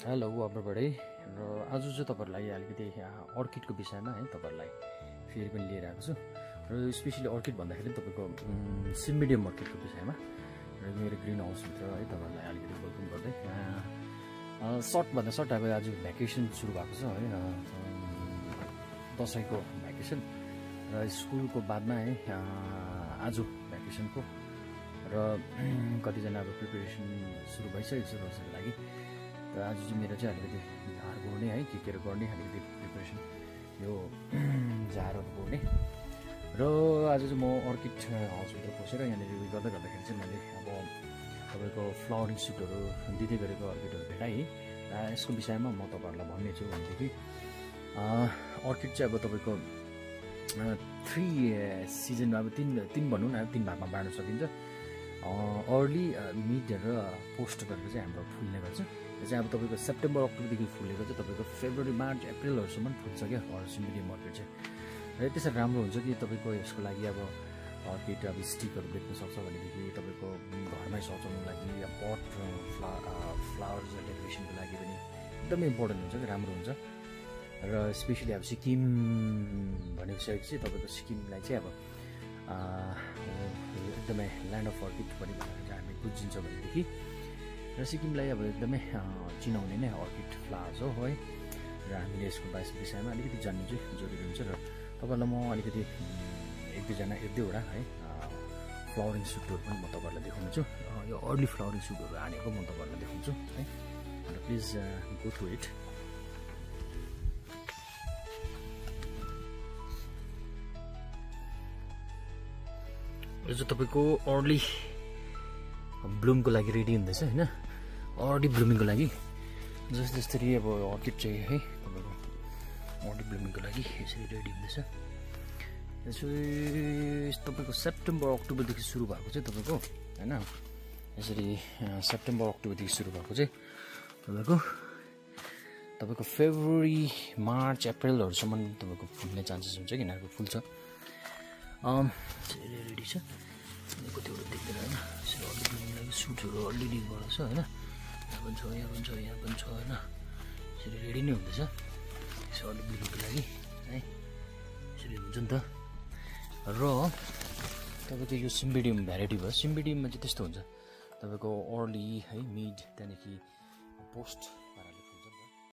Hello अब्बरबाडै र आज चाहिँ तपाईहरुलाई अलिकति अर्किडको विषयमा है तपाईहरुलाई फेरि पनि लिएर आएको छु र स्पेशली अर्किड भन्दाखेरि तपाईको सिम्बिडियम अर्किडको विषयमा र मेरो ग्रीन हाउस भित्र है तपाईहरुलाई अलिकति वेलकम गर्दै सर्ट भन्दा सर्ट अब आज भ्याकेसन सुरु भएको छ है दशैंको भ्याकेसन र स्कुलको बादमा है आज भ्याकेसनको र कतिजना अब प्रिपरेसन सुरु भइसकेको छ दशैंको लागि र आज चाहिँ मेरो चाहिँ अलिकति झार गोड्ने है के गर्ने अलिकति प्रिपरेसन यो झारहरू गोड्ने र आज चाहिँ म अर्किड हाउसभित्र पसेर यहाँनिर रिभ्यू गर्दाखेरि चाहिँ मैले अब तपाईँको फ्लावरिङ सुटहरू दिँदै गरेको अर्किडहरू भेटाएँ र यसको विषयमा म तपाईँहरूलाई भन्ने छु भनेदेखि अर्किड चाहिँ अब तपाईँको 3 सिजन अब तीन भनौँ न 3 भागमा बाँड्न सकिन्छ। अर्ली मिड र पोस्ट गरेर चाहिँ हाम्रो फुल्ने गर्छ। यो चाहिँ अब तपाईँको सेप्टेम्बर अक्टोबरदेखि फुलेको चाहिँ तपाईँको फेब्रुअरी मार्च अप्रिलहरूसम्म फुल्छ क्या सिम्बिडियम अर्किड चाहिँ। र त्यसरी राम्रो हुन्छ कि तपाईँको यसको लागि अब अर्किड अब स्टिकहरू बेच्न सक्छ भनेदेखि तपाईँको घरमै सजाउनुको लागि या पट फ्लावर्स डेकोरेसनको लागि पनि एकदमै इम्पोर्टेन्ट हुन्छ कि राम्रो हुन्छ। र स्पेसली अब सिक्किम भनिसकेपछि तपाईँको सिक्किमलाई चाहिँ अब एकदमै ल्यान्ड अफ अर्किड पनि भनेर चाहिँ हामी बुझिन्छ भनेदेखि र सिक्किमलाई अब एकदमै चिनाउने नै अर्किड फ्लावर्स हो है। र हामीले यसको विषयमा अलिकति जान्नु चाहिँ जरुरी हुन्छ र तपाईँहरूलाई म अलिकति एक दुईवटा है फ्लावरिङ सुटहरू पनि म तपाईँहरूलाई देखाउनेछु। यो अर्ली फ्लावरिङ सुटहरू हानेको म तपाईँहरूलाई देखाउँछु है। र प्लिज गो थ्रु इट। यो चाहिँ तपाईँको अर्ली ब्लुमको लागि रेडी हुँदैछ होइन, अर्ली ब्लुमिङको लागि जसरी अब अर्किड चाहिँ है तपाईँको अर्ली ब्लुमिङको लागि यसरी रेडी हुँदैछ। यसरी तपाईँको सेप्टेम्बर अक्टोबरदेखि सुरु भएको चाहिँ तपाईँको होइन, यसरी सेप्टेम्बर अक्टोबरदेखि सुरु भएको चाहिँ तपाईँको फेब्रुअरी मार्च अप्रिलहरूसम्म तपाईँको फुल्ने चान्सेस हुन्छ कि यिनीहरूको फुल्छ। रेडी छ कतिवटा देख्दैन होइन, यसरी अर्ली ब्लुमिङलाई सुटहरू अलरेडी गरेको छ होइन, यहाँ पनि छ होइन, यसरी रेडी नै हुँदैछ यसो अर्ली ब्लुमिङको लागि है, यसरी हुन्छ नि त। र तपाईँको यो सिम्बिडियम भेराइटी भयो। सिम्बिडियममा चाहिँ त्यस्तो हुन्छ तपाईँको अर्ली है मिड त्यहाँदेखि पोस्ट